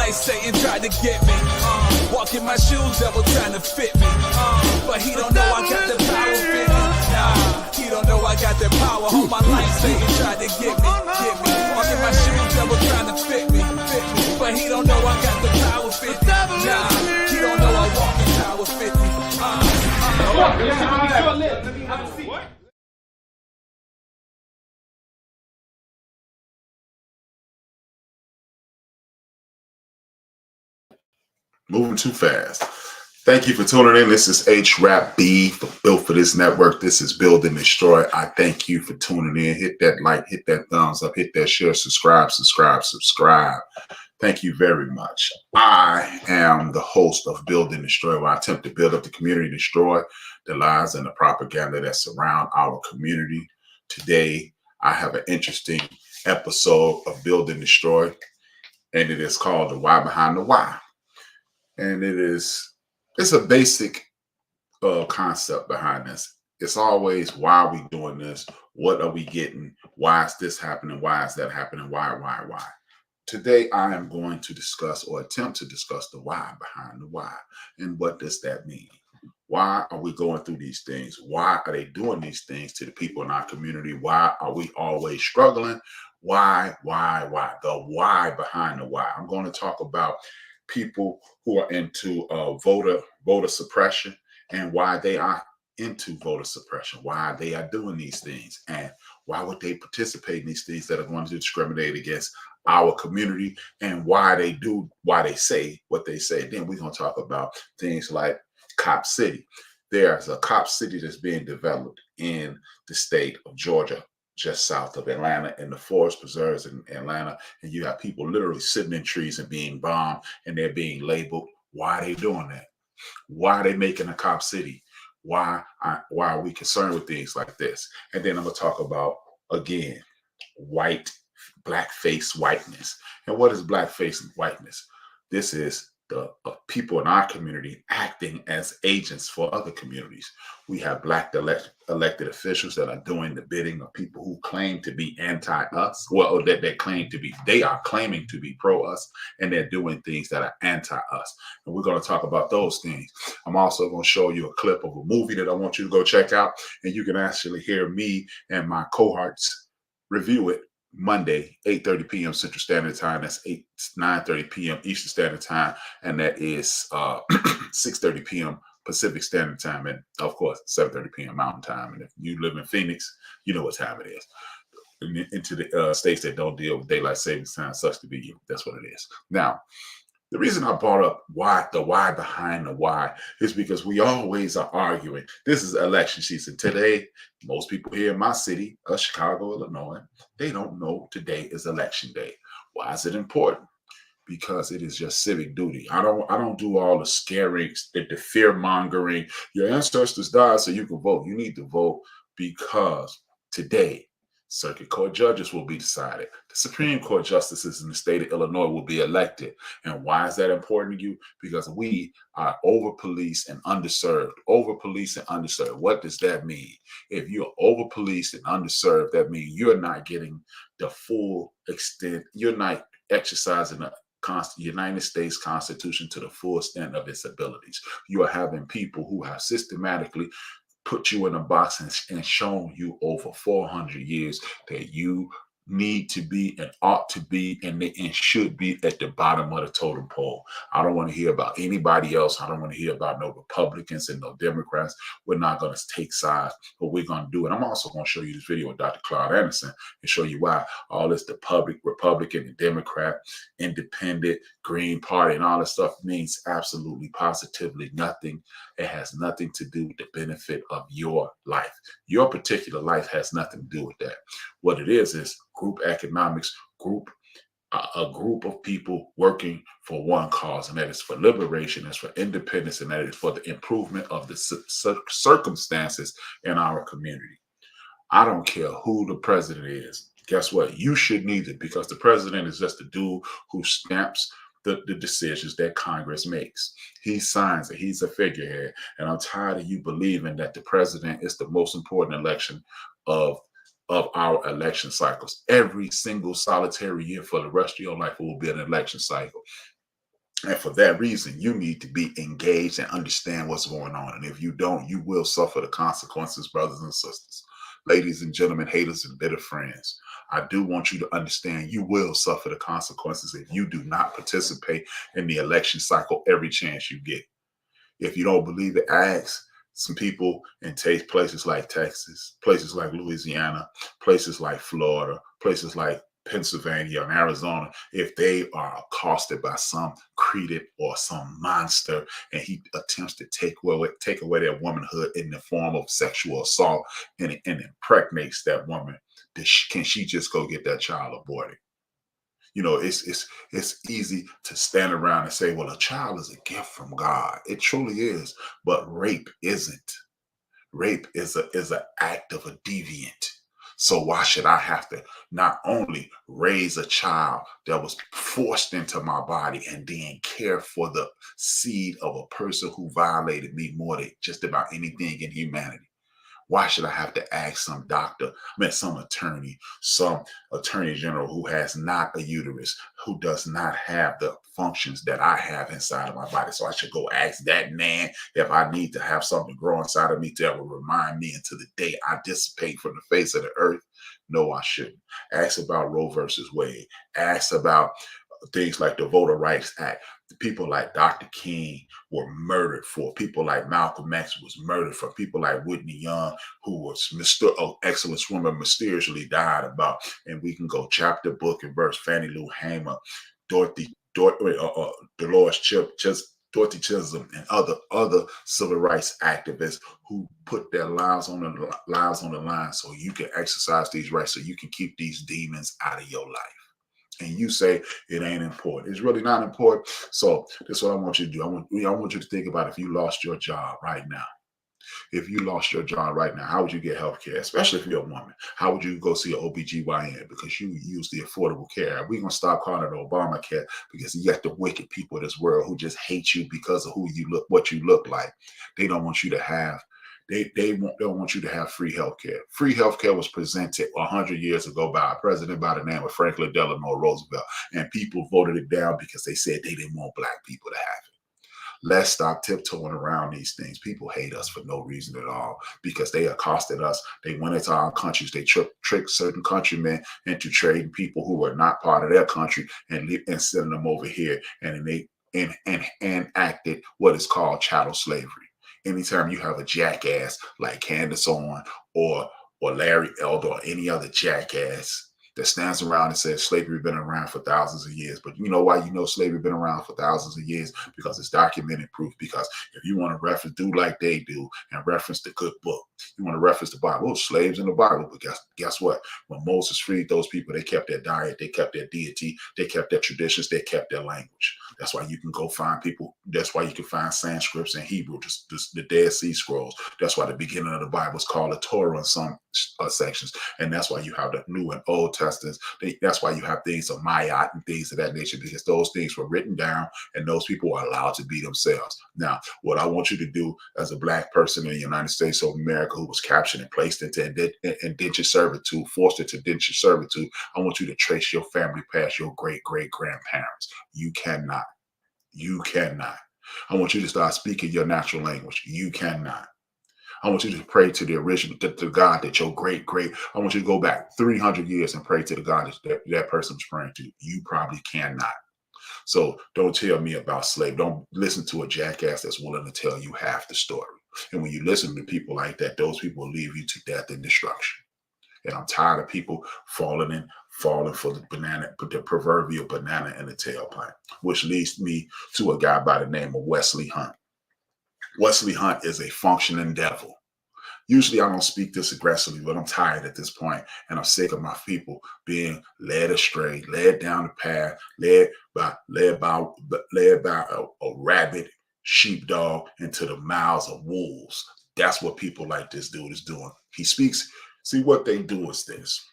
life, Satan tried to get me. Walking my shoes, devil trying to fit me. But he don't know I got the power fit me. Nah, he don't know I got the power. All my life, Satan tried to get me. Walking my shoes, devil trying to fit me. But he don't know I got the power fit me. Nah, he don't know I walk in power fit me. What? Moving too fast. Thank you for tuning in. This is H-Rap B, built for this network. This is Build and Destroy. I thank you for tuning in. Hit that like, hit that thumbs up, hit that share, subscribe. Thank you very much. I am the host of Build and Destroy, where I attempt to build up the community, destroy the lies and the propaganda that surround our community. Today, I have an interesting episode of Build and Destroy, and it is called The Why Behind the Why. And it's a basic concept behind this. It's always, why are we doing this? What are we getting? Why is this happening? Why is that happening? Why? Today, I am going to discuss or attempt to discuss the why behind the why. And what does that mean? Why are we going through these things? Why are they doing these things to the people in our community? Why are we always struggling? Why? The why behind the why. I'm going to talk about people who are into voter suppression and why they are into voter suppression, why they are doing these things, and why would they participate in these things that are going to discriminate against our community, and why they say what they say. Then we're going to talk about things like Cop City. There's a Cop City that's being developed in the state of Georgia, just south of Atlanta, in the forest preserves in Atlanta, and you have people literally sitting in trees and being bombed, and they're being labeled. Why are they doing that? Why are they making a Cop City? Why are we concerned with things like this? And then I'm gonna talk about, again, blackface whiteness. And what is blackface whiteness? This is the people in our community acting as agents for other communities. We have black elected officials that are doing the bidding of people who claim to be anti-us. Well, that they are claiming to be pro-us, and they're doing things that are anti-us. And we're going to talk about those things. I'm also going to show you a clip of a movie that I want you to go check out, and you can actually hear me and my cohorts review it Monday, 8:30 p.m. Central Standard Time. That's 9:30 p.m. Eastern Standard Time, and that is 6:30 p.m. Pacific Standard Time, and of course 7:30 p.m. Mountain Time. And if you live in Phoenix, you know what time it is. Into the states that don't deal with daylight savings time, sucks to be you. That's what it is. Now, the reason I brought up the why behind the why is because we always are arguing. This is election season. Today, most people here in my city of Chicago, Illinois, they don't know today is election day. Why is it important? Because it is just civic duty. I don't do all the scaring, the fear mongering. Your ancestors died so you can vote. You need to vote because today, circuit court judges will be decided. The Supreme Court justices in the state of Illinois will be elected. And why is that important to you? Because we are over-policed and underserved. Over-policed and underserved. What does that mean? If you're over-policed and underserved, that means you're not getting the full extent. You're not exercising the United States Constitution to the full extent of its abilities. You are having people who have systematically put you in a box and shown you over 400 years that you need to be and ought to be and should be at the bottom of the totem pole. I don't want to hear about anybody else. I don't want to hear about no Republicans and no Democrats. We're not going to take sides, but we're going to do it. I'm also going to show you this video with Dr. Claude Anderson and show you why all this Republican and Democrat, independent, Green Party, and all this stuff means absolutely, positively nothing. It has nothing to do with the benefit of your life. Your particular life has nothing to do with that. What it is group economics, a group of people working for one cause, and that is for liberation, that's for independence, and that is for the improvement of the circumstances in our community. I don't care who the president is. Guess what? You shouldn't either, because the president is just a dude who stamps the decisions that Congress makes. He signs it. He's a figurehead. And I'm tired of you believing that the president is the most important election of our election cycles. Every single solitary year for the rest of your life will be an election cycle. And for that reason, you need to be engaged and understand what's going on. And if you don't, you will suffer the consequences, brothers and sisters. Ladies and gentlemen, haters and bitter friends, I do want you to understand you will suffer the consequences if you do not participate in the election cycle every chance you get. If you don't believe it, ask some people in places like Texas, places like Louisiana, places like Florida, places like Pennsylvania and Arizona, if they are accosted by some cretin or some monster and he attempts to take away their womanhood in the form of sexual assault and impregnates that woman, can she just go get that child aborted? You know, it's easy to stand around and say, well, a child is a gift from God. It truly is, but rape isn't. Rape is an act of a deviant. So why should I have to not only raise a child that was forced into my body and then care for the seed of a person who violated me more than just about anything in humanity? Why should I have to ask some doctor, some attorney general who has not a uterus, who does not have the functions that I have inside of my body? So I should go ask that man if I need to have something grow inside of me that will remind me until the day I dissipate from the face of the earth? No, I shouldn't. Ask about Roe versus Wade. Ask about things like the Voter Rights Act. People like Dr. King were murdered for. People like Malcolm X was murdered for. People like Whitney Young, who was excellent swimmer, mysteriously died about. And we can go chapter, book, and verse. Fannie Lou Hamer, Dorothy Chisholm, and other civil rights activists who put their lives on the line so you can exercise these rights, so you can keep these demons out of your life. And you say it ain't important. It's really not important. So this is what I want you to do. I want you to think about if you lost your job right now. If you lost your job right now, how would you get health care? Especially if you're a woman. How would you go see an OBGYN? Because you use the Affordable Care. We're going to stop calling it Obamacare because you got the wicked people of this world who just hate you because of who you look, what you look like. They don't want you to have They don't want you to have free healthcare. Free healthcare was presented 100 years ago by a president by the name of Franklin Delano Roosevelt, and people voted it down because they said they didn't want black people to have it. Let's stop tiptoeing around these things. People hate us for no reason at all because they accosted us. They went into our countries. They tricked certain countrymen into trading people who were not part of their country and sending them over here, and they enacted what is called chattel slavery. Anytime you have a jackass like Candace Owen or Larry Elder or any other jackass that stands around and says slavery been around for thousands of years. But you know why you know slavery been around for thousands of years? Because it's documented proof. Because if you want to reference, do like they do and reference the good book, you want to reference the Bible, slaves in the Bible. But guess what? When Moses freed those people, they kept their diet, they kept their deity, they kept their traditions, they kept their language. That's why you can go find people. That's why you can find Sanskrit and Hebrew, just the Dead Sea Scrolls. That's why the beginning of the Bible is called the Torah in some sections. And that's why you have the New and Old Testaments. That's why you have things of Mayat and things of that nature, because those things were written down and those people were allowed to be themselves. Now, what I want you to do as a black person in the United States of America who was captured and placed into indentured servitude, forced into indentured servitude, I want you to trace your family past your great-great-grandparents. You cannot. You cannot. I want you to start speaking your natural language. You cannot. I want you to pray to the original, to God that your I want you to go back 300 years and pray to the God that person's praying to. You probably cannot. So don't tell me about slave. Don't listen to a jackass that's willing to tell you half the story. And when you listen to people like that, those people will leave you to death and destruction. And I'm tired of people falling for the proverbial banana in the tailpipe, which leads me to a guy by the name of Wesley Hunt. Wesley Hunt is a functioning devil. Usually I don't speak this aggressively, but I'm tired at this point, and I'm sick of my people being led astray, led down the path, led by a rabid sheepdog into the mouths of wolves. That's what people like this dude is doing. He speaks. See, what they do is this.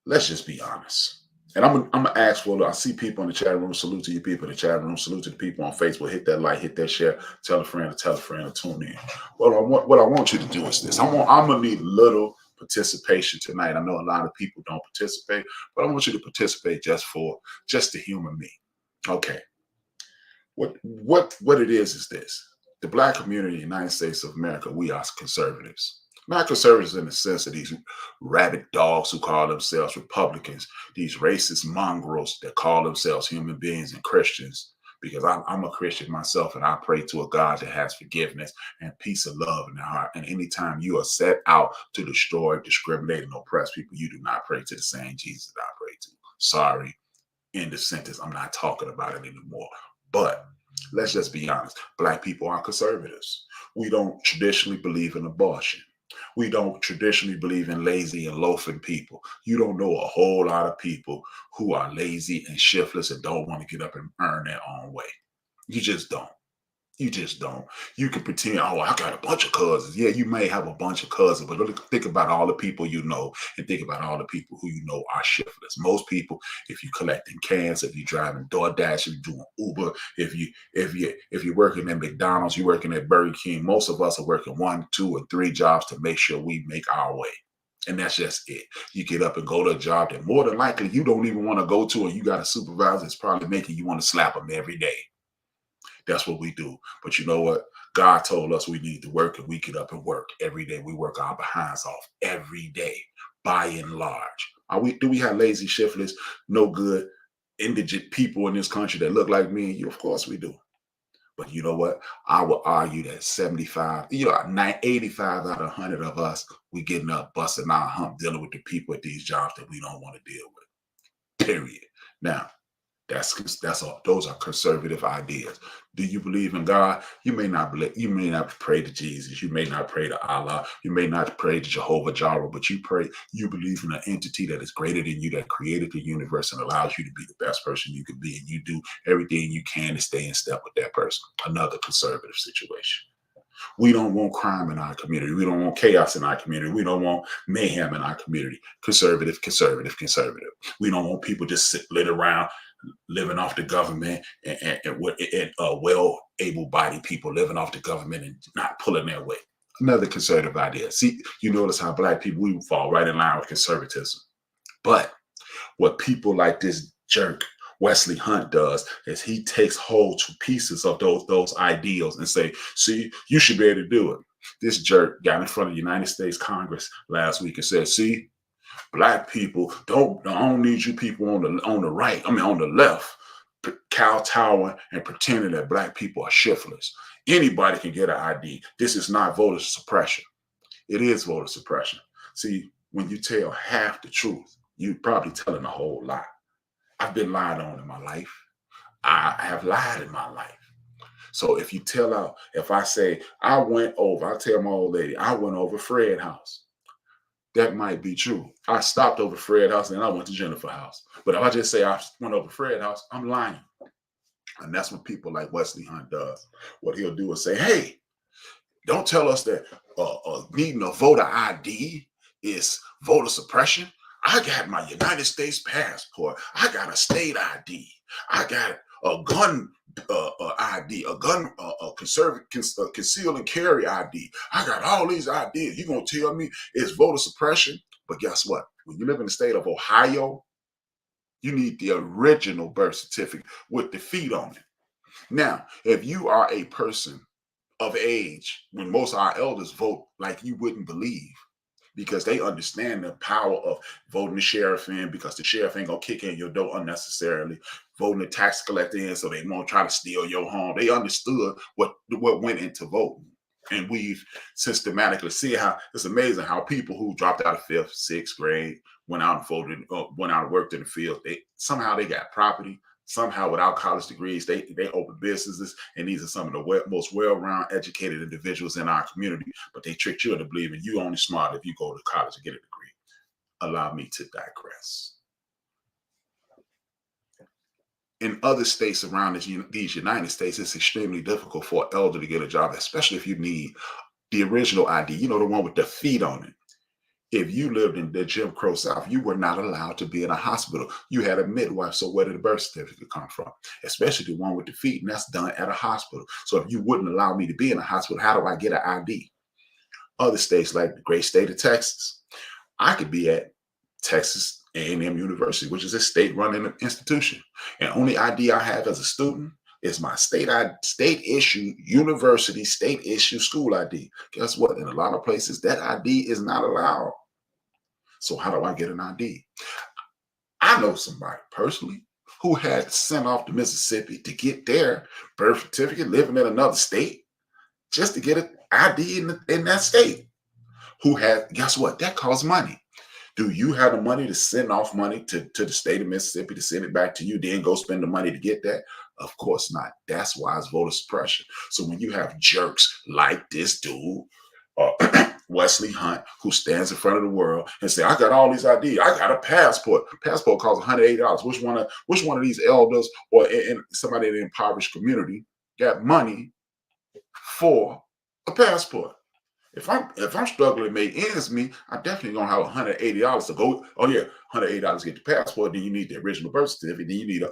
Let's just be honest. And I'm gonna ask for it. I see people in the chat room. Salute to you people in the chat room. Salute to the people on Facebook. Hit that like, hit that share. Tell a friend to tune in. What I want you to do is this. I'm gonna need little participation tonight. I know a lot of people don't participate, but I want you to participate just to humor me. Okay. What it is this. The black community in the United States of America, we are conservatives. Not conservatives in the sense of these rabid dogs who call themselves Republicans, these racist mongrels that call themselves human beings and Christians. Because I'm a Christian myself, and I pray to a God that has forgiveness and peace and love in their heart. And anytime you are set out to destroy, discriminate, and oppress people, you do not pray to the same Jesus that I pray to. Sorry, end of sentence. I'm not talking about it anymore. But let's just be honest. Black people are conservatives. We don't traditionally believe in abortion. We don't traditionally believe in lazy and loafing people. You don't know a whole lot of people who are lazy and shiftless and don't want to get up and earn their own way. You just don't. You just don't. You can pretend, oh, I got a bunch of cousins. Yeah, you may have a bunch of cousins, but think about all the people you know and think about all the people who you know are shiftless. Most people, if you're collecting cans, if you're driving DoorDash, if you're doing Uber, if you're working at McDonald's, you're working at Burger King, most of us are working 1, 2, or 3 jobs to make sure we make our way. And that's just it. You get up and go to a job that more than likely you don't even want to go to, and you got a supervisor that's probably making you want to slap them every day. That's what we do. But you know what? God told us we need to work, and we get up and work every day. We work our behinds off every day, by and large. Do we have lazy, shiftless, no good, indigent people in this country that look like me and you? Of course we do. But you know what? I would argue that 75, 85 out of 100 of us, we getting up, busting our hump, dealing with the people at these jobs that we don't want to deal with. Period. Now, those are conservative ideas. Do you believe in God? You may not believe, you may not pray to Jesus, you may not pray to Allah, you may not pray to Jehovah Jireh, but you believe in an entity that is greater than you, that created the universe and allows you to be the best person you can be, and you do everything you can to stay in step with that person. Another conservative situation. We don't want crime in our community. We don't want chaos in our community. We don't want mayhem in our community. Conservative, conservative, conservative. We don't want people just lit around living off the government and well able-bodied people living off the government and not pulling their weight. Another conservative idea. See, you notice how black people, we fall right in line with conservatism. But what people like this jerk Wesley Hunt does is he takes whole pieces of those ideals and say, see, you should be able to do it. This jerk got in front of the United States Congress last week and said, see, black people don't need you people on the right. I mean, on the left, kowtowing and pretending that black people are shiftless. Anybody can get an ID. This is not voter suppression. It is voter suppression. See, when you tell half the truth, you're probably telling a whole lie. I've been lied on in my life. I have lied in my life. So if I say I tell my old lady, I went over Fred's house. That might be true. I stopped over Fred's house and then I went to Jennifer's house. But if I just say I went over Fred's house, I'm lying. And that's what people like Wesley Hunt does. What he'll do is say, hey, don't tell us that needing a voter ID is voter suppression. I got my United States passport. I got a state ID. I got a gun ID, conceal and carry ID. I got all these ideas. You're going to tell me it's voter suppression? But guess what? When you live in the state of Ohio, you need the original birth certificate with the feet on it. Now, if you are a person of age, when most of our elders vote like you wouldn't believe, because they understand the power of voting the sheriff in, because the sheriff ain't gonna kick in your door unnecessarily, voting the tax collector in so they won't try to steal your home. They understood what went into voting. And we've systematically see how it's amazing how people who dropped out of 5th, 6th grade, went out and voted, went out and worked in the field, they got property. Somehow, without college degrees, they open businesses, and these are some of the most well-rounded, educated individuals in our community. But they tricked you into believing you only smart if you go to college and get a degree. Allow me to digress. In other states around these United States, it's extremely difficult for an elder to get a job, especially if you need the original ID. You know, the one with the feet on it. If you lived in the Jim Crow South, you were not allowed to be in a hospital. You had a midwife. So where did the birth certificate come from? Especially the one with the feet, and that's done at a hospital. So if you wouldn't allow me to be in a hospital, how do I get an ID? Other states like the great state of Texas, I could be at Texas A&M University, which is a state-run institution. And only ID I have as a student, It's my state issue, university, state issue, school ID. Guess what? In a lot of places, that ID is not allowed. So how do I get an ID? I know somebody personally who had sent off to Mississippi to get their birth certificate, living in another state, just to get an ID in that state. Who had, guess what? That costs money. Do you have the money to send off money to the state of Mississippi to send it back to you, then go spend the money to get that? Of course not. That's why it's voter suppression. So when you have jerks like this dude, Wesley Hunt, who stands in front of the world and say, "I got all these ID. I got a passport. Passport costs $180. Which one of these elders or in somebody in an impoverished community got money for a passport?" If I'm struggling to make ends meet, I definitely gonna have $180 to go. Oh yeah, $180 to get the passport. Then you need the original birth certificate. Then you need a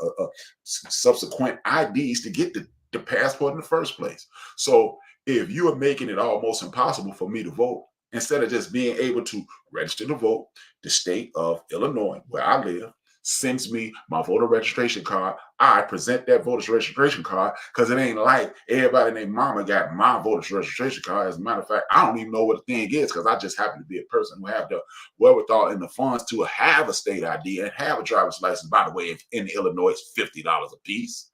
subsequent IDs to get the passport in the first place. So if you are making it almost impossible for me to vote, instead of just being able to register to vote, the state of Illinois, where I live, sends me my voter registration card. I present that voter registration card because it ain't like everybody named mama got my voter registration card. As a matter of fact, I don't even know what the thing is because I just happen to be a person who have the wherewithal and the funds to have a state ID and have a driver's license. By the way, in Illinois, it's $50 a piece.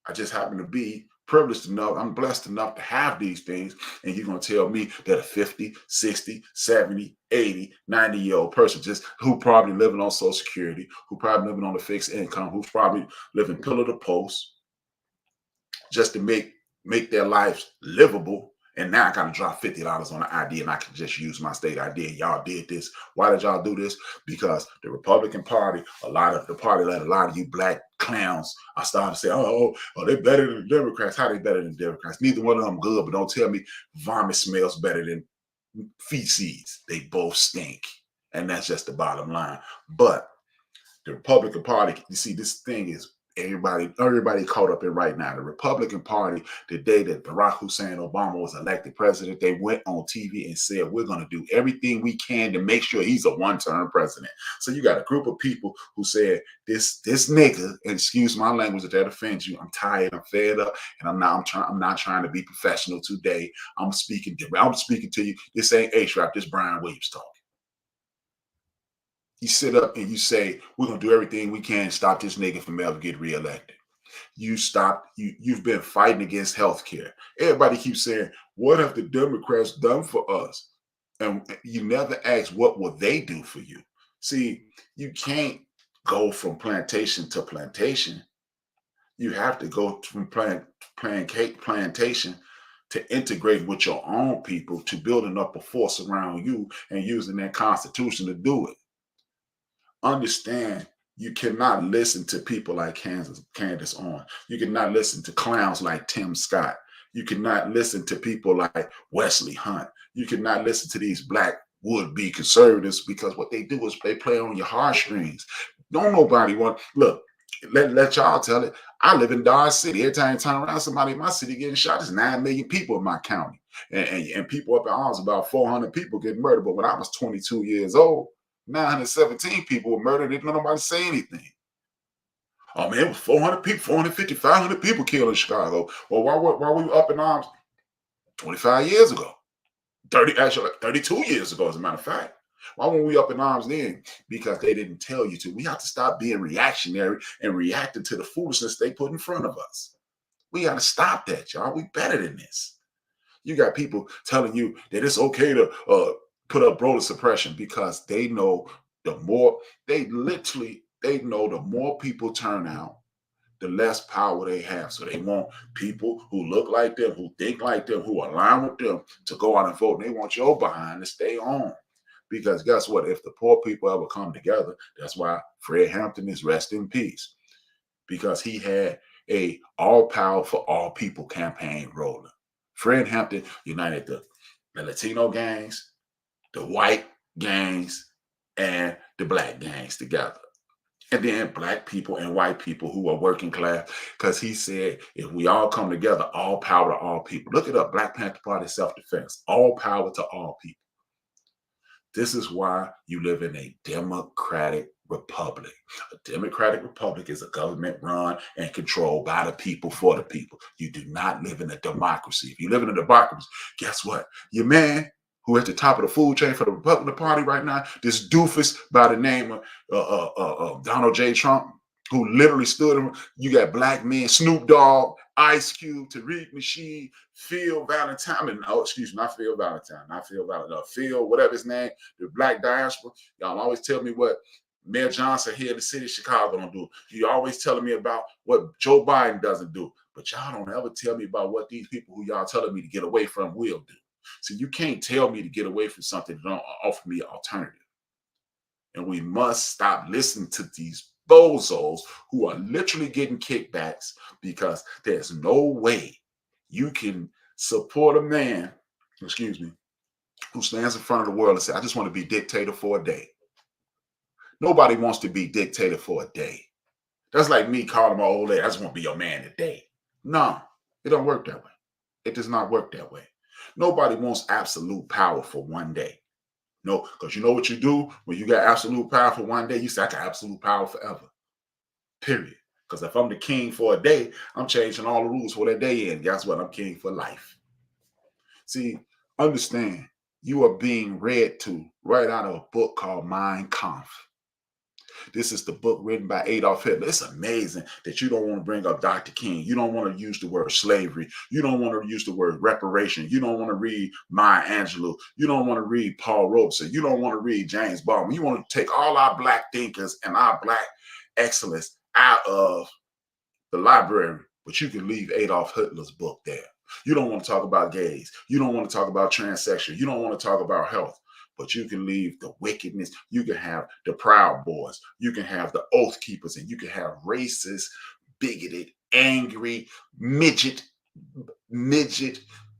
I just happen to be privileged enough, I'm blessed enough to have these things. And you're going to tell me that a 50, 60, 70, 80, 90-year-old person just who probably living on Social Security, who probably living on a fixed income, who's probably living pillar to post just to make their lives livable. And now I got to drop $50 on the ID and I can just use my state ID. And y'all did this. Why did y'all do this? Because the Republican Party, a lot of you black clowns are starting to say, oh, they're better than the Democrats. How they better than Democrats? Neither one of them good, but don't tell me vomit smells better than feces. They both stink. And that's just the bottom line. But the Republican Party, you see, this thing is everybody caught up in right now. The Republican Party, the day that Barack Hussein Obama was elected president, they went on TV and said, we're going to do everything we can to make sure he's a one-term president. So you got a group of people who said, this nigga, and excuse my language if that offends you, I'm tired, I'm fed up, and I'm not trying to be professional today. I'm speaking to you. This ain't A-Trap, this Brian Williams talking. You sit up and you say, we're going to do everything we can to stop this nigga from ever getting reelected. You've been fighting against healthcare. Everybody keeps saying, what have the Democrats done for us? And you never ask, what will they do for you? See, you can't go from plantation to plantation. You have to go from plantation to integrate with your own people, to building up a force around you and using that constitution to do it. Understand, you cannot listen to people like Candace Owens. You cannot listen to clowns like Tim Scott. You cannot listen to people like Wesley Hunt. You cannot listen to these black would-be conservatives because what they do is they play on your heartstrings. Don't nobody want, look, let y'all tell it. I live in Dodge City. Every time you turn around, somebody in my city getting shot. There's 9 million people in my county. And people up in arms, about 400 people getting murdered. But when I was 22 years old, 917 people were murdered. Didn't nobody say anything. Oh man, it was 400 people, 450, 500 people killed in Chicago. Well, why were we up in arms 25 years ago? 32 years ago, as a matter of fact. Why weren't we up in arms then? Because they didn't tell you to. We have to stop being reactionary and reacting to the foolishness they put in front of us. We got to stop that, y'all. We better than this. You got people telling you that it's okay to put up voter suppression because they know the more people turn out, the less power they have. So they want people who look like them, who think like them, who align with them to go out and vote. And they want your behind to stay on. Because guess what? If the poor people ever come together, that's why Fred Hampton is rest in peace. Because he had a all power for all people campaign rolling. Fred Hampton united the Latino gangs, the white gangs, and the black gangs together. And then black people and white people who are working class, because he said, if we all come together, all power to all people. Look it up, Black Panther Party self-defense, all power to all people. This is why you live in a democratic republic. A democratic republic is a government run and controlled by the people for the people. You do not live in a democracy. If you live in a democracy, guess what? Your man who at the top of the food chain for the Republican Party right now, this doofus by the name of Donald J. Trump, who literally stood him. You got black men, Snoop Dogg, Ice Cube, Tariq Nasheed, Phil Valentine. I mean, oh, excuse me, not Phil Valentine, Phil, whatever his name, the black diaspora. Y'all always tell me what Mayor Johnson here in the city of Chicago don't do. You always telling me about what Joe Biden doesn't do. But y'all don't ever tell me about what these people who y'all telling me to get away from will do. So you can't tell me to get away from something that don't offer me an alternative. And we must stop listening to these bozos who are literally getting kickbacks, because there's no way you can support a man, excuse me, who stands in front of the world and says, I just want to be dictator for a day. Nobody wants to be dictator for a day. That's like me calling my old lady, I just want to be your man today. No, it don't work that way. It does not work that way. Nobody wants absolute power for one day. No, because you know what you do when you got absolute power for one day? You say, I got absolute power forever. Period. Because if I'm the king for a day, I'm changing all the rules for that day. And guess what? I'm king for life. See, understand, you are being read to right out of a book called Mein Kampf. This is the book written by Adolf Hitler. It's amazing that you don't want to bring up Dr. King. You don't want to use the word slavery. You don't want to use the word reparation. You don't want to read Maya Angelou. You don't want to read Paul Robeson. You don't want to read James Baldwin. You want to take all our black thinkers and our black excellence out of the library, but you can leave Adolf Hitler's book there. You don't want to talk about gays. You don't want to talk about transsexual. You don't want to talk about health. But you can leave the wickedness. You can have the Proud Boys. You can have the Oath Keepers, and you can have racist, bigoted, angry, midget,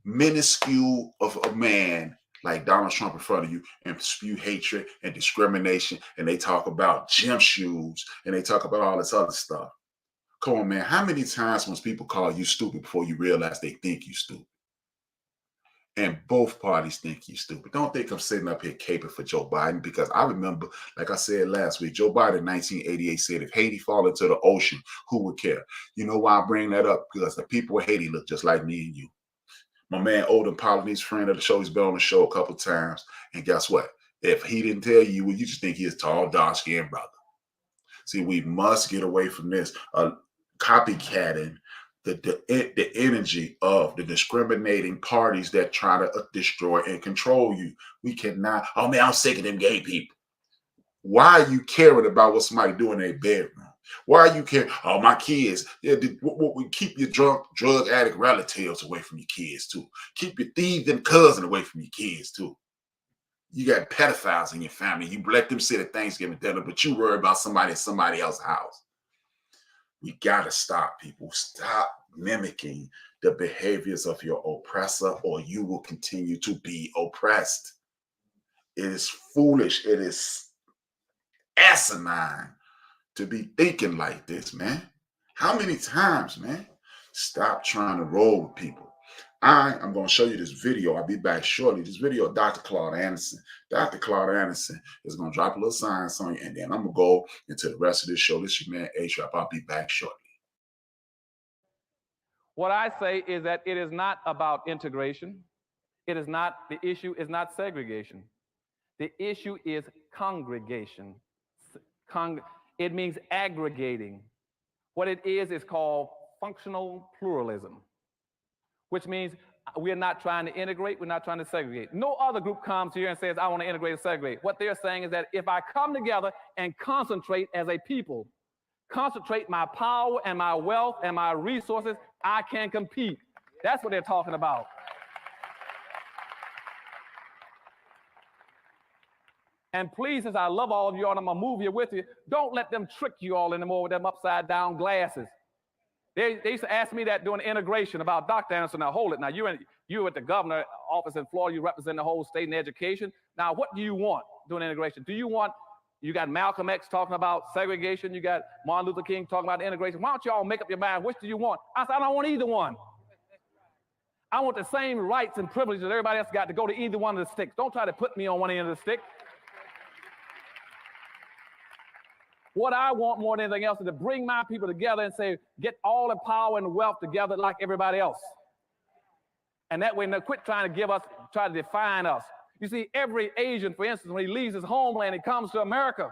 minuscule of a man like Donald Trump in front of you and spew hatred and discrimination. And they talk about gym shoes and they talk about all this other stuff. Come on, man. How many times must people call you stupid before you realize they think you stupid? And both parties think you stupid. Don't think I'm sitting up here caping for Joe Biden, because I remember, like I said last week, Joe Biden in 1988 said, if Haiti fall into the ocean, who would care? You know why I bring that up? Because the people of Haiti look just like me and you. My man, Odin Polynese, friend of the show, he's been on the show a couple of times. And guess what? If he didn't tell you, you just think he's tall, dark-skinned brother. See, we must get away from this copycatting the energy of the discriminating parties that try to destroy and control you. We cannot, oh man, I'm sick of them gay people. Why are you caring about what somebody do in their bedroom? Why are you caring? Oh, my kids. Yeah, we keep your drug addict relatives away from your kids too. Keep your thieving cousin away from your kids too. You got pedophiles in your family. You let them sit at Thanksgiving dinner, but you worry about somebody at somebody else's house. We got to stop, people. Stop mimicking the behaviors of your oppressor, or you will continue to be oppressed. It is foolish. It is asinine to be thinking like this, man. How many times, man? Stop trying to roll with people. I am going to show you this video. I'll be back shortly. This video of Dr. Claude Anderson. Dr. Claude Anderson is going to drop a little science on you, and then I'm going to go into the rest of this show. This is your man, A-Trap. I'll be back shortly. What I say is that it is not about integration. It is not, the issue is not segregation. The issue is congregation. It means aggregating. What it is called functional pluralism, which means we're not trying to integrate, we're not trying to segregate. No other group comes here and says, I want to integrate and segregate. What they're saying is that if I come together and concentrate as a people, concentrate my power and my wealth and my resources, I can compete. That's what they're talking about. And please, since I love all of you all, and I'm going to move here with you, don't let them trick you all anymore with them upside down glasses. They used to ask me that during the integration about Dr. Anderson. Now, hold it. Now, you're at the governor's office in Florida. You represent the whole state in education. Now, what do you want during integration? Do you want, you got Malcolm X talking about segregation. You got Martin Luther King talking about integration. Why don't you all make up your mind? Which do you want? I said, I don't want either one. I want the same rights and privileges that everybody else got to go to either one of the sticks. Don't try to put me on one end of the stick. What I want more than anything else is to bring my people together and say, get all the power and wealth together like everybody else. And that way, they'll quit trying to give us, try to define us. You see, every Asian, for instance, when he leaves his homeland, he comes to America.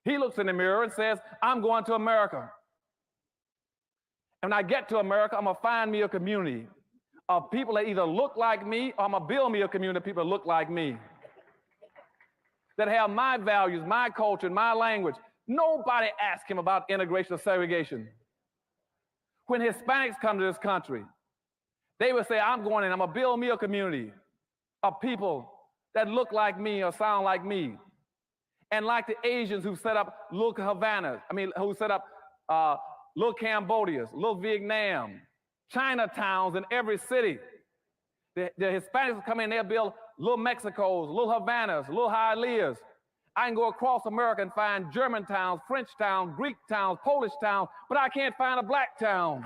He looks in the mirror and says, I'm going to America. And when I get to America, I'm going to find me a community of people that either look like me, or I'm going to build me a community of people that look like me, that have my values, my culture, and my language. Nobody asked him about integration or segregation. When Hispanics come to this country, they would say, I'm going in, I'm going to build me a community of people that look like me or sound like me. And like the Asians who set up little Havanas, who set up little Cambodias, little Vietnam, Chinatowns in every city. The Hispanics will come in, they'll build little Mexicos, little Havanas, little Hialeahs. I can go across America and find German towns, French towns, Greek towns, Polish towns, but I can't find a black town.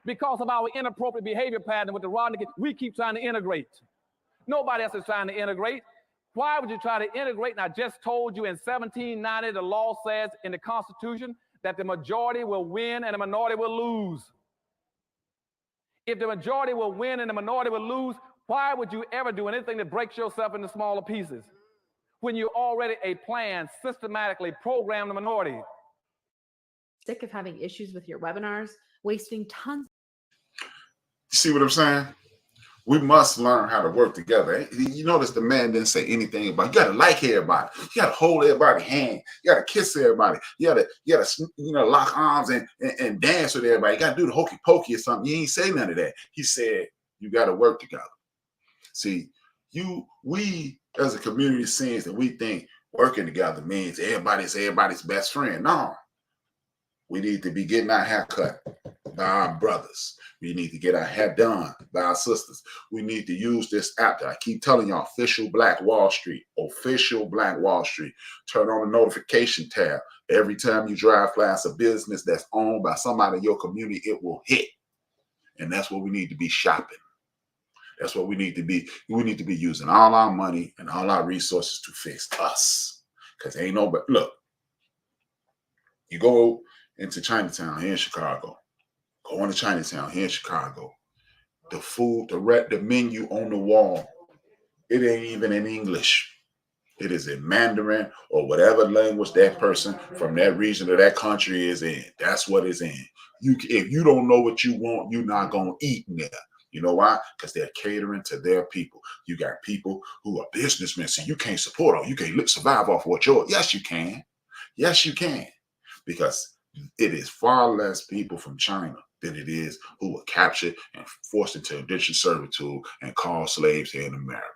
Because of our inappropriate behavior pattern with the Rodney King, we keep trying to integrate. Nobody else is trying to integrate. Why would you try to integrate? And I just told you in 1790, the law says in the Constitution that the majority will win and the minority will lose. If the majority will win and the minority will lose, why would you ever do anything that breaks yourself into smaller pieces when you already a plan systematically program the minority? Sick of having issues with your webinars, wasting tons. You see what I'm saying? We must learn how to work together. You notice the man didn't say anything about, you gotta like everybody, you gotta hold everybody's hand, you gotta kiss everybody, you gotta lock arms and dance with everybody, you gotta do the hokey pokey or something. He ain't say none of that. He said you gotta work together. See, we as a community seems that we think working together means everybody's best friend. No. We need to be getting our hair cut by our brothers. We need to get our hair done by our sisters. We need to use this app that I keep telling y'all, Official Black Wall Street. Official Black Wall Street. Turn on the notification tab. Every time you drive past a business that's owned by somebody in your community, it will hit. And that's what we need to be shopping. That's what we need to be. We need to be using all our money and all our resources to fix us. Because ain't nobody, look, you go into Chinatown here in Chicago. Go into Chinatown here in Chicago. The food, the menu on the wall, it ain't even in English. It is in Mandarin or whatever language that person from that region or that country is in. That's what it's in. If you don't know what you want, you're not going to eat in there. You know why? Because they're catering to their people. You got people who are businessmen, so you can't support them. You can't survive off what yours. Yes, you can. Yes, you can. Because it is far less people from China than it is who were captured and forced into indentured servitude and called slaves here in America.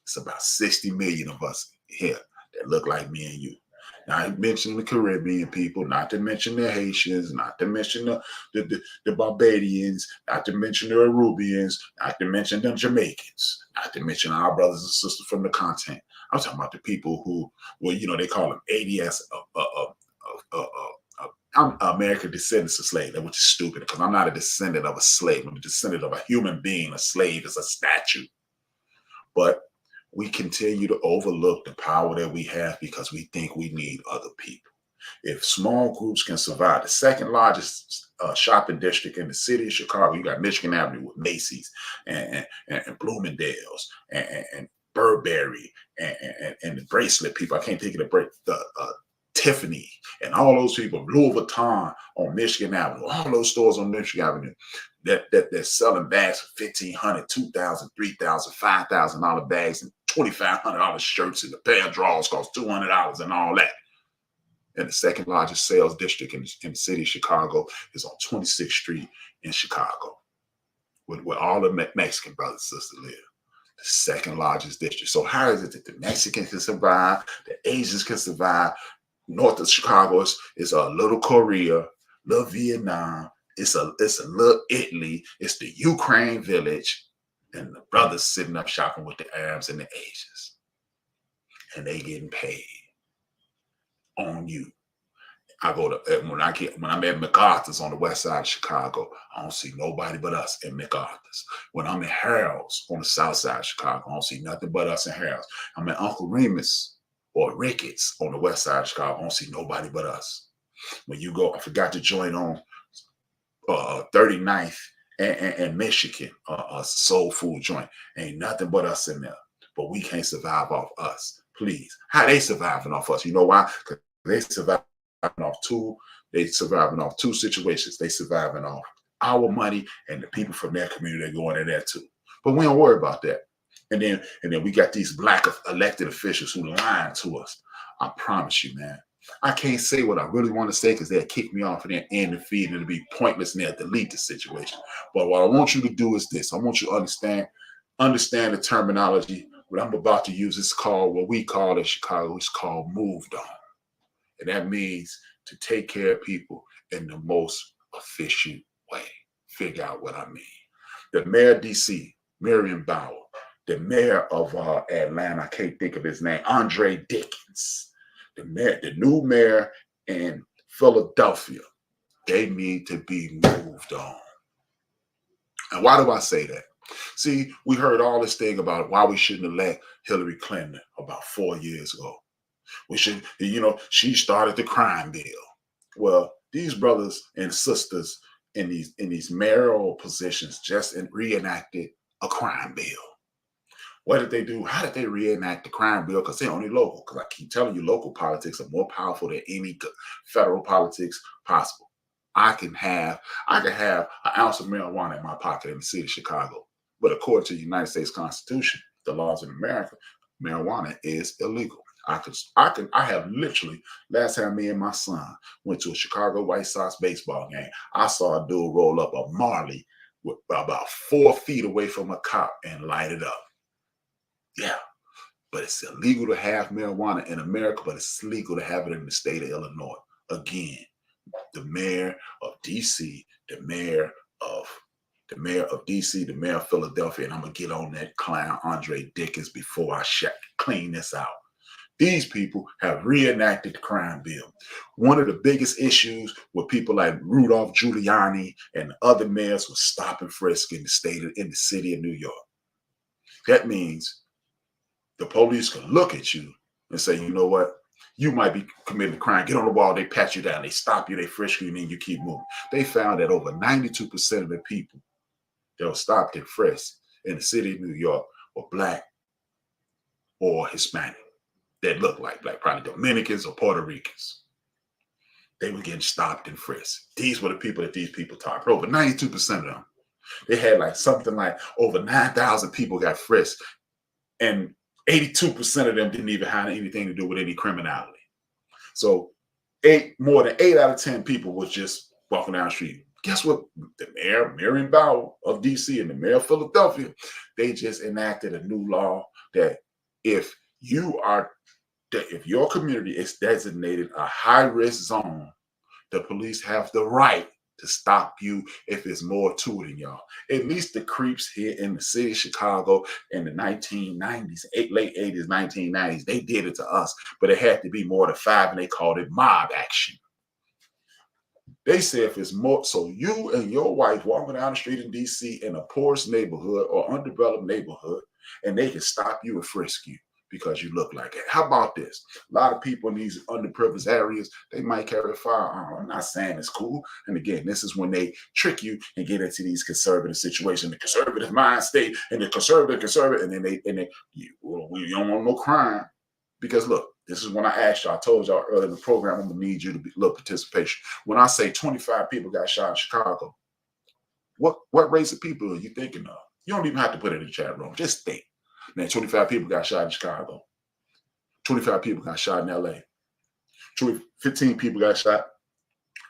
It's about 60 million of us here that look like me and you. Not mentioning the Caribbean people, not to mention the Haitians, not to mention the Barbadians, not to mention the Arubians, not to mention the Jamaicans, not to mention our brothers and sisters from the continent. I'm talking about the people who, well, they call them ADS, I'm American descendants of slaves, which is stupid because I'm not a descendant of a slave. I'm a descendant of a human being. A slave is a statue. But we continue to overlook the power that we have because we think we need other people. If small groups can survive, the second largest shopping district in the city of Chicago, you got Michigan Avenue with Macy's and Bloomingdale's and Burberry and the bracelet people. I can't think of the Tiffany and all those people, Louis Vuitton on Michigan Avenue, all those stores on Michigan Avenue that they're selling bags for $1,500, $2,000, $3,000, $5,000 bags and $2,500 shirts, and the pair of drawers cost $200 and all that. And the second largest sales district in the city of Chicago is on 26th Street in Chicago, where all the Mexican brothers and sisters live. The second largest district. So how is it that the Mexicans can survive, the Asians can survive? North of Chicago is a little Korea, little Vietnam, it's a little Italy, it's the Ukraine village, and the brothers sitting up shopping with the Arabs and the Asians. And they getting paid on you. I go to when I'm at MacArthur's on the west side of Chicago, I don't see nobody but us in MacArthur's. When I'm in Harold's on the south side of Chicago, I don't see nothing but us in Harold's. I'm at Uncle Remus or Ricketts on the west side of Chicago, I don't see nobody but us. When you go, I forgot to join on 39th and Michigan, a soul food joint. Ain't nothing but us in there. But we can't survive off us. Please. How they surviving off us? You know why? Because they surviving off two situations. They surviving off our money and the people from their community that going in there too. But we don't worry about that. And then we got these black elected officials who lying to us. I promise you, man. I can't say what I really want to say because they'll kick me off and then end the feed and it'll be pointless and they'll delete the situation. But what I want you to do is this. I want you to understand the terminology. What I'm about to use is called, what we call in Chicago, it's called moved on. And that means to take care of people in the most efficient way. Figure out what I mean. The mayor of DC, Miriam Bauer, the mayor of Atlanta, I can't think of his name, Andre Dickens, the new mayor in Philadelphia, they need to be moved on. And why do I say that? See, we heard all this thing about why we shouldn't elect Hillary Clinton about 4 years ago. We should, she started the crime bill. Well, these brothers and sisters in these mayoral positions just reenacted a crime bill. What did they do? How did they reenact the crime bill? Because they're only local. Because I keep telling you, local politics are more powerful than any federal politics possible. I can have an ounce of marijuana in my pocket in the city of Chicago. But according to the United States Constitution, the laws in America, marijuana is illegal. I have literally, last time me and my son went to a Chicago White Sox baseball game, I saw a dude roll up a Marley with about 4 feet away from a cop and light it up. Yeah, but it's illegal to have marijuana in America, but it's legal to have it in the state of Illinois. Again, the mayor of DC, the mayor of DC, the mayor of Philadelphia, and I'm going to get on that clown Andre Dickens before I clean this out. These people have reenacted the crime bill. One of the biggest issues with people like Rudolph Giuliani and other mayors was stop and frisk in the city of New York. That means the police can look at you and say, you know what? You might be committing a crime. Get on the wall. They pat you down. They stop you. They frisk you, and then you keep moving. They found that over 92% of the people that were stopped and frisked in the city of New York were black or Hispanic. That looked like black, probably Dominicans or Puerto Ricans. They were getting stopped and frisked. These were the people that these people targeted. Over 92% of them. They had like something like over 9,000 people got frisked, and 82% of them didn't even have anything to do with any criminality. So more than 8 out of 10 people was just walking down the street. Guess what? The mayor, Miriam Bauer of DC, and the mayor of Philadelphia, they just enacted a new law that if your community is designated a high-risk zone, the police have the right to stop you if it's more to it than y'all. At least the creeps here in the city of Chicago in the 1990s, late 80s, 1990s, they did it to us, but it had to be more than 5, and they called it mob action. They say if it's more, so you and your wife walking down the street in DC in a poorest neighborhood or undeveloped neighborhood, and they can stop you and frisk you because you look like it. How about this? A lot of people in these underprivileged areas, they might carry a firearm. I'm not saying it's cool. And again, this is when they trick you and get into these conservative situations, the conservative mind state, and the conservative, and then we don't want no crime. Because look, this is when I asked y'all, I told y'all earlier in the program, I'm gonna need you to be little participation. When I say 25 people got shot in Chicago, what race of people are you thinking of? You don't even have to put it in the chat room. Just think. Man, 25 people got shot in Chicago. 25 people got shot in LA. 15 people got shot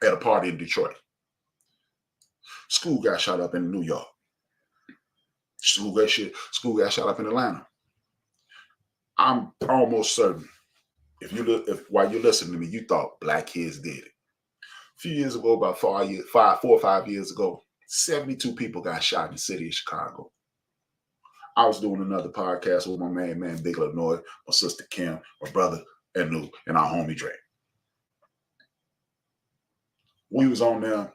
at a party in Detroit. School got shot up in New York. School got shot up in Atlanta. I'm almost certain if while you're listening to me, you thought black kids did it. A few years ago, about 4 or 5 years ago, 72 people got shot in the city of Chicago. I was doing another podcast with my man Big Illinois, my sister Kim, my brother Anu, and our homie Dre. We was on there,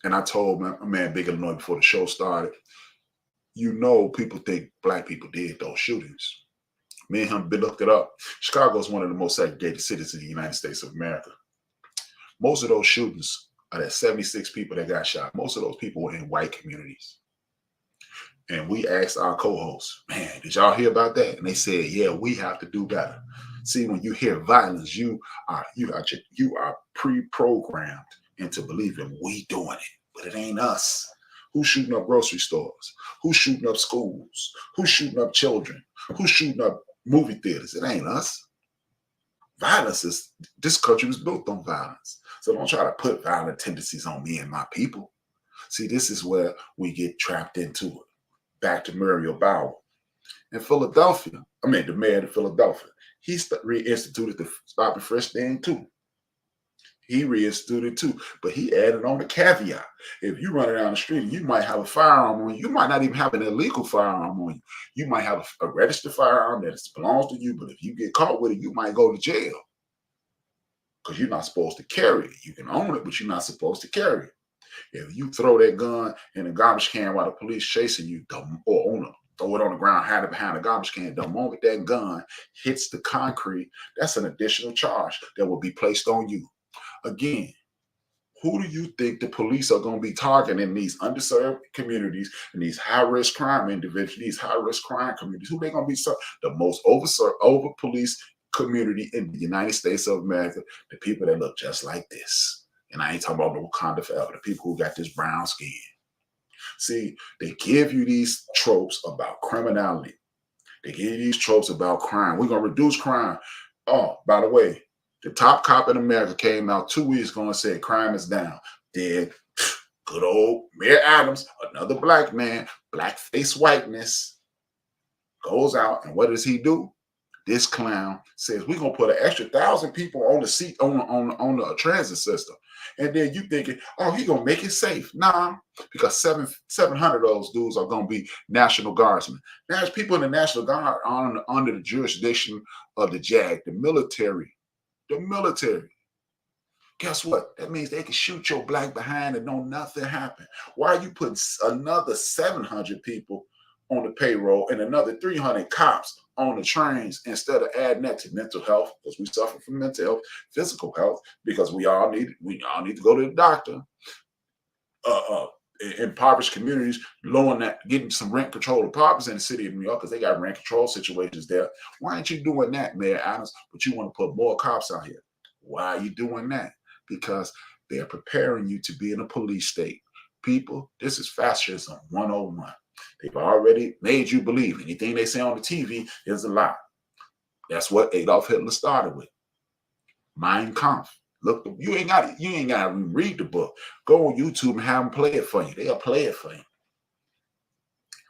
and I told my man Big Illinois before the show started, people think black people did those shootings. Me and him looked it up. Chicago is one of the most segregated cities in the United States of America. Most of those shootings, that 76 people that got shot, most of those people were in white communities. And we asked our co-hosts, man, did y'all hear about that? And they said, yeah, we have to do better. See, when you hear violence, you are pre-programmed into believing we doing it, but it ain't us. Who's shooting up grocery stores? Who's shooting up schools? Who's shooting up children? Who's shooting up movie theaters? It ain't us. This country was built on violence. So don't try to put violent tendencies on me and my people. See, this is where we get trapped into it. Back to Muriel Bauer. In Philadelphia, the mayor of Philadelphia, he reinstituted the stop and frisk thing too. He reinstituted too, but he added on a caveat. If you run down the street, you might have a firearm on you. You might not even have an illegal firearm on you. You might have a registered firearm that belongs to you, but if you get caught with it, you might go to jail because you're not supposed to carry it. You can own it, but you're not supposed to carry it. If you throw that gun in a garbage can while the police chasing you, or throw it on the ground, hide it behind a garbage can, the moment that gun hits the concrete, that's an additional charge that will be placed on you. Again, who do you think the police are going to be targeting in these underserved communities and these high-risk crime individuals, these high-risk crime communities? Who they going to be? The most over-policed community in the United States of America, the people that look just like this. And I ain't talking about no Wakanda forever, the people who got this brown skin. See, they give you these tropes about criminality. They give you these tropes about crime. We're going to reduce crime. Oh, by the way, the top cop in America came out 2 weeks ago and said crime is down. Then good old Mayor Adams, another black man, blackface whiteness, goes out, and what does he do? This clown says we're gonna put an extra 1,000 people on the seat on the transit system, and then you thinking, oh, he gonna make it safe? Nah, because 700 of those dudes are gonna be National Guardsmen. Now, there's people in the National Guard under the jurisdiction of the JAG, the military. The military. Guess what? That means they can shoot your black behind and know nothing happened. Why are you putting another 700 people on the payroll and another 300 cops on the trains instead of adding that to mental health? Because we suffer from mental health, physical health, because we all need to go to the doctor. Impoverished communities, getting some rent control apartments in the city of New York because they got rent control situations there. Why aren't you doing that, Mayor Adams? But you want to put more cops out here. Why are you doing that? Because they're preparing you to be in a police state. People, this is fascism 101. They've already made you believe anything they say on the TV is a lie. That's what Adolf Hitler started with. Mein Kampf. Look, you ain't got to read the book. Go on YouTube and have them play it for you. They'll play it for you.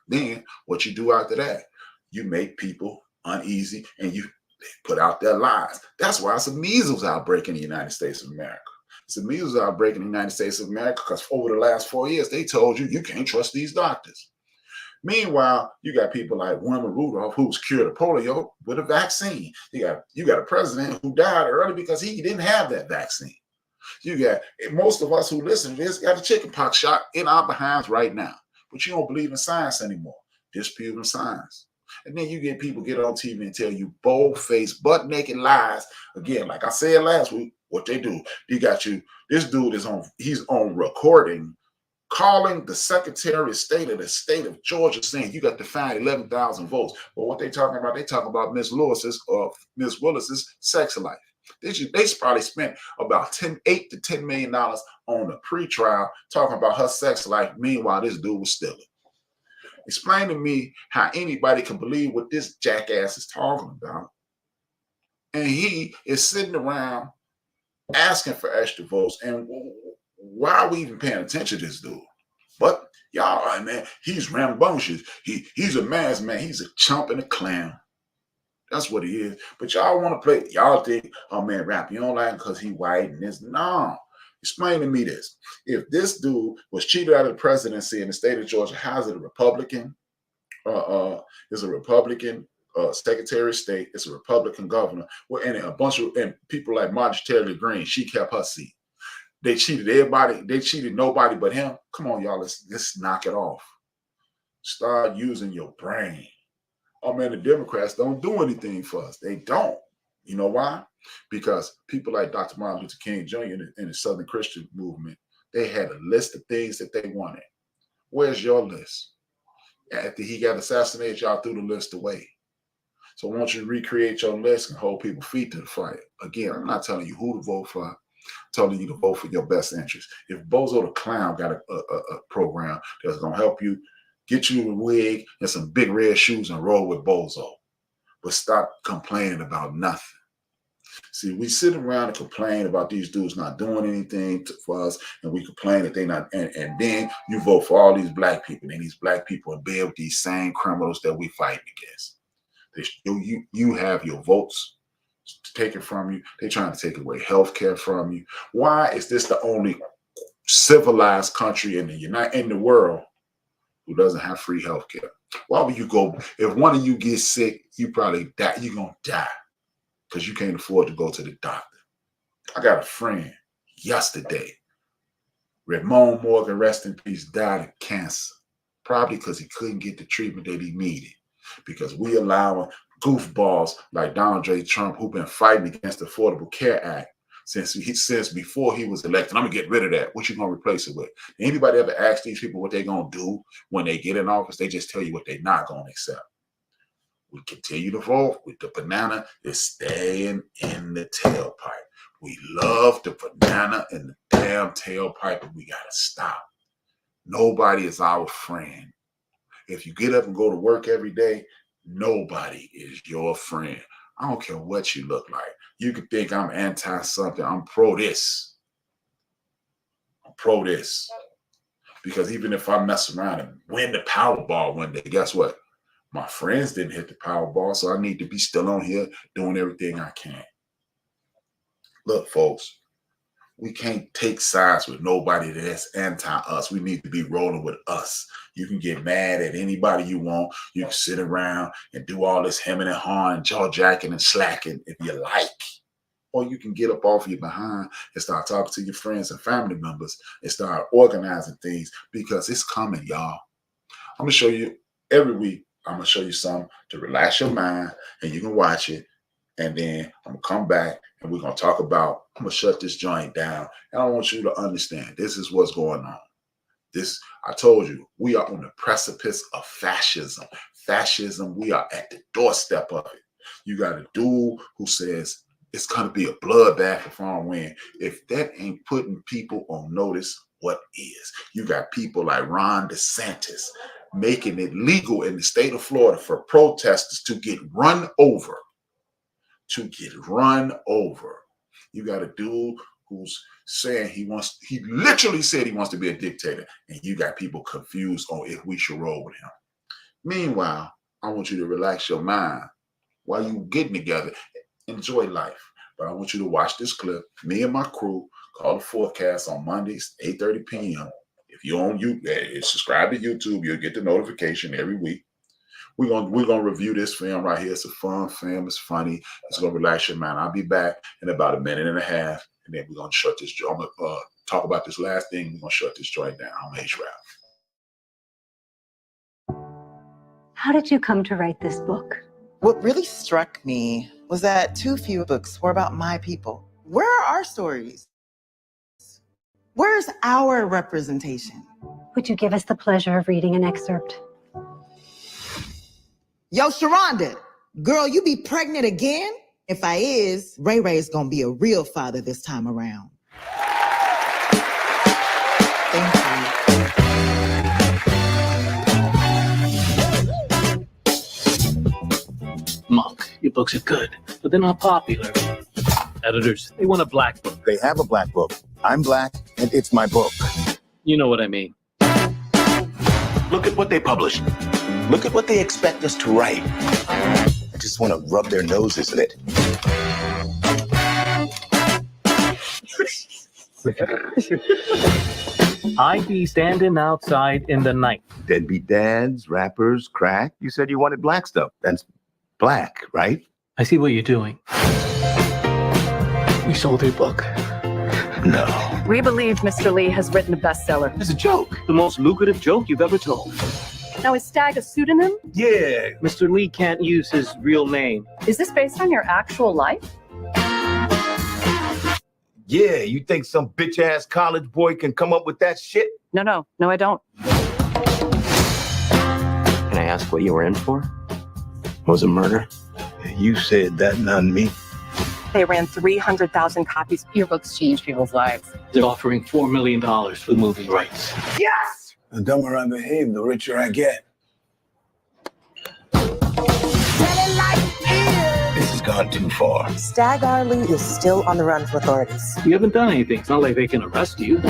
Then what you do after that, you make people uneasy and you put out their lies. That's why it's a measles outbreak in the United States of America. It's a measles outbreak in the United States of America because over the last 4 years, they told you can't trust these doctors. Meanwhile, you got people like Wilma Rudolph, who was cured of polio with a vaccine. You got a president who died early because he didn't have that vaccine. You got most of us who listen to this got a chickenpox shot in our behinds right now. But you don't believe in science anymore. Disputing science. And then you get people get on TV and tell you bold-faced, butt-naked lies. Again, like I said last week, what they do. This dude he's on recording calling the Secretary of State of the state of Georgia saying you got to find 11,000 votes. But what they talking about Ms. Willis's sex life. They probably spent about $8 to $10 million on a pretrial talking about her sex life. Meanwhile, this dude was stealing. Explain to me how anybody can believe what this jackass is talking about. And he is sitting around asking for extra votes. And why are we even paying attention to this dude? But y'all, all right, man, he's rambunctious. He's a masked man. He's a chump and a clown. That's what he is. But y'all want to play. Y'all think, oh man, rap, you don't like him because he white and this. No. Explain to me this. If this dude was cheated out of the presidency in the state of Georgia, how's it a Republican? Is a Republican Secretary of State. It's a Republican governor. Well, and a bunch of people like Marjorie Taylor Greene, she kept her seat. They cheated everybody. They cheated nobody but him. Come on, y'all. Let's knock it off. Start using your brain. Oh man, the Democrats don't do anything for us. They don't. You know why? Because people like Dr. Martin Luther King Jr. in the Southern Christian movement, they had a list of things that they wanted. Where's your list? After he got assassinated, y'all threw the list away. So I want you to recreate your list and hold people's feet to the fire. Again, I'm not telling you who to vote for. I'm telling you to vote for your best interest. If Bozo the Clown got a program that's going to help you, get you a wig and some big red shoes and roll with Bozo. But stop complaining about nothing. See, we sit around and complain about these dudes not doing anything for us, and we complain that they not, and then you vote for all these black people, and these black people in bed with these same criminals that we fighting against. You have your votes taken from you. They're trying to take away health care from you. Why is this the only civilized country in the world who doesn't have free health care? Why would you go, if one of you gets sick, you probably die, you're going to die because you can't afford to go to the doctor. I got a friend yesterday, Ramon Morgan, rest in peace, died of cancer, probably because he couldn't get the treatment that he needed, because we allowing goofballs like Donald J. Trump, who've been fighting against the Affordable Care Act since before he was elected. I'm gonna get rid of that. What you gonna replace it with? Anybody ever ask these people what they're gonna do when they get in office? They just tell you what they're not gonna accept. We continue to vote with the banana is staying in the tailpipe. We love the banana in the damn tailpipe, and we gotta stop. Nobody is our friend. If you get up and go to work every day, nobody is your friend. I don't care what you look like. You can think I'm anti-something. I'm pro this. I'm pro this. Because even if I mess around and win the Powerball one day, guess what? My friends didn't hit the Powerball, so I need to be still on here doing everything I can. Look, folks, we can't take sides with nobody that's anti-us. We need to be rolling with us. You can get mad at anybody you want. You can sit around and do all this hemming and hawing, jaw-jacking and slacking if you like. Or you can get up off your behind and start talking to your friends and family members and start organizing things, because it's coming, y'all. I'm going to show you every week. I'm going to show you something to relax your mind, and you can watch it. And then I'm going to come back and we're going to talk about, I'm going to shut this joint down. And I want you to understand, this is what's going on. I told you, we are on the precipice of fascism. Fascism, we are at the doorstep of it. You got a dude who says it's going to be a bloodbath if I don't win. If that ain't putting people on notice, what is? You got people like Ron DeSantis making it legal in the state of Florida for protesters to get run over. You got a dude who's saying he literally said he wants to be a dictator, and you got people confused on if we should roll with him. Meanwhile, I want you to relax your mind while you getting together. Enjoy life. But I want you to watch this clip. Me and my crew call the Forecast on Mondays, 8:30 p.m. If you're on subscribe to YouTube, you'll get the notification every week. We're gonna review this film right here. It's a fun film. It's funny. It's gonna relax your mind. I'll be back in about a minute and a half, and then we're gonna shut this. I'm gonna talk about this last thing. We're gonna shut this joint down. I'm H-Rap. How did you come to write this book? What really struck me was that too few books were about my people. Where are our stories? Where's our representation? Would you give us the pleasure of reading an excerpt? Yo, Sharonda, girl, you be pregnant again? If I is, Ray Ray's gonna be a real father this time around. Thank you. Monk, your books are good, but they're not popular. Editors, they want a black book. They have a black book. I'm black, and it's my book. You know what I mean. Look at what they publish. Look at what they expect us to write. I just want to rub their noses in it. I be standing outside in the night. Deadbeat dads, rappers, crack. You said you wanted black stuff. That's black, right? I see what you're doing. We sold your book. No. We believe Mr. Lee has written a bestseller. It's a joke. The most lucrative joke you've ever told. Now, is Stag a pseudonym? Yeah. Mr. Lee can't use his real name. Is this based on your actual life? Yeah, you think some bitch-ass college boy can come up with that shit? No, I don't. Can I ask what you were in for? Was it murder? You said that, not me. They ran 300,000 copies. Your books changed people's lives. They're offering $4 million for the movie rights. Yes! The dumber I behave, the richer I get. This has gone too far. Stag Arley is still on the run from authorities. You haven't done anything. It's not like they can arrest you. Wish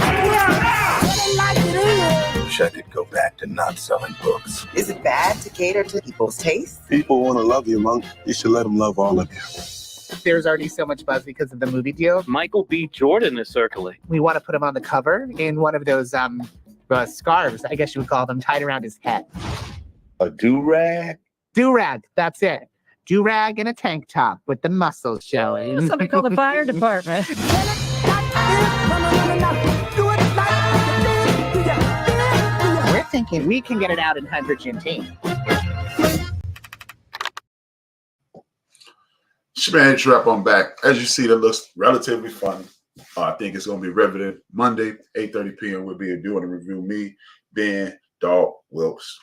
I could go back to not selling books. Is it bad to cater to people's tastes? People want to love you, Monk. You should let them love all of you. There's already so much buzz because of the movie deal. Michael B. Jordan is circulating. We want to put him on the cover in one of those scarves, I guess you would call them, tied around his head. A do-rag? Do-rag, that's it. Do-rag and a tank top with the muscles showing. Something called the fire department. We're thinking we can get it out in 100 Juneteenth. Shebang Trap, I'm back. As you see, that looks relatively fun. I think it's going to be riveting. Monday, 8:30 p.m. We'll be doing a review. Me, Ben, Dog, Wilkes.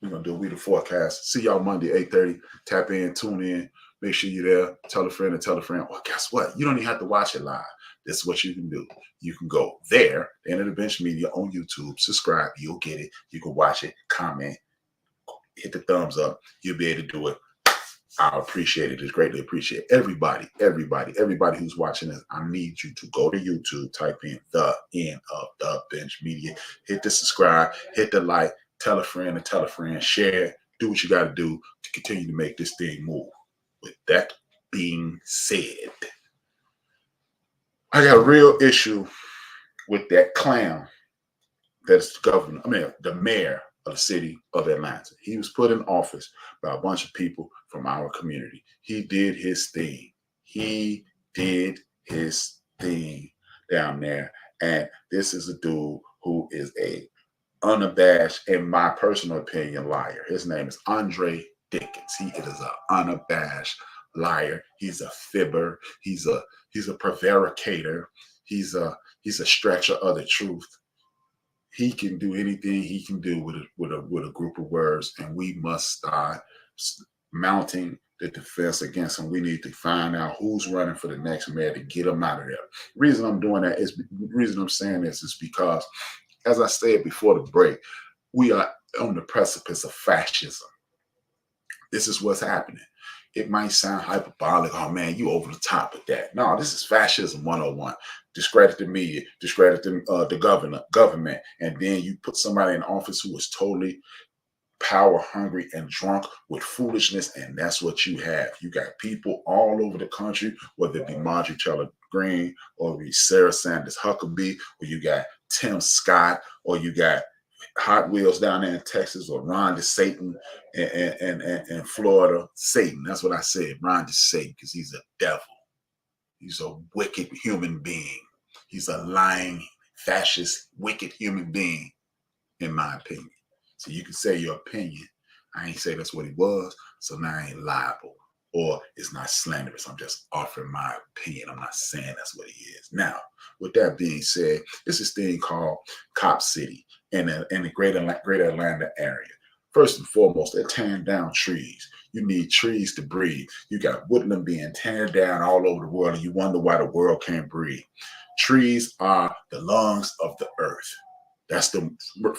We're going to do We the Forecast. See y'all Monday, 8:30. Tap in, tune in. Make sure you're there. Tell a friend and tell a friend. Well, guess what? You don't even have to watch it live. This is what you can do. You can go there, the End of the Bench Media on YouTube. Subscribe. You'll get it. You can watch it. Comment. Hit the thumbs up. You'll be able to do it. I appreciate it. It's greatly appreciated. Everybody who's watching this, I need you to go to YouTube, type in the End of the Bench Media, hit the subscribe, hit the like, tell a friend and tell a friend, share, do what you got to do to continue to make this thing move. With that being said, I got a real issue with that clown that's the mayor of the city of Atlanta. He was put in office by a bunch of people from our community. He did his thing. He did his thing down there. And this is a dude who is a unabashed, in my personal opinion, liar. His name is Andre Dickens. He is an unabashed liar. He's a fibber. He's a prevaricator. He's a stretcher of the truth. He can do anything he can do with a group of words, and we must start mounting the defense against him. We need to find out who's running for the next mayor to get him out of there. The reason I'm saying this is because, as I said before the break, we are on the precipice of fascism. This is what's happening. It might sound hyperbolic. Oh man, you over the top with that. No, this is fascism 101. Discredit the media, discredit the government, and then you put somebody in office who is totally power hungry and drunk with foolishness, and that's what you have. You got people all over the country, whether it be Marjorie Taylor Greene, or it be Sarah Sanders Huckabee, or you got Tim Scott, or you got Hot Wheels down there in Texas, or Ron DeSantis and Florida. Satan, that's what I said, Ron DeSantis, because he's a devil. He's a wicked human being. He's a lying, fascist, wicked human being, in my opinion. So you can say your opinion. I ain't say that's what he was, so now I ain't liable. Or it's not slanderous. I'm just offering my opinion. I'm not saying that's what he is. Now, with that being said, this is this thing called Cop City in the greater Atlanta area. First and foremost, they're tearing down trees. You need trees to breathe. You got woodland being torn down all over the world, and you wonder why the world can't breathe. Trees are the lungs of the earth. That's the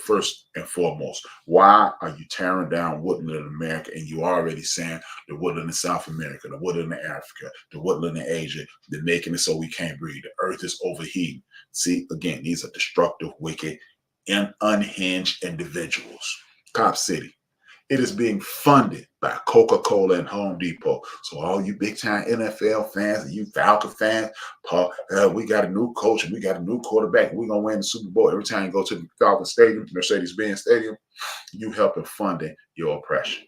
first and foremost. Why are you tearing down woodland in America, and you already saying the woodland in South America, the woodland in Africa, the woodland in Asia, they're making it so we can't breathe. The earth is overheating. See, again, these are destructive, wicked, and unhinged individuals. Cop City. It is being funded by Coca-Cola and Home Depot. So all you big-time NFL fans and you Falcon fans, we got a new coach and we got a new quarterback. We're going to win the Super Bowl. Every time you go to the Falcon Stadium, Mercedes-Benz Stadium, you helping funding your oppression.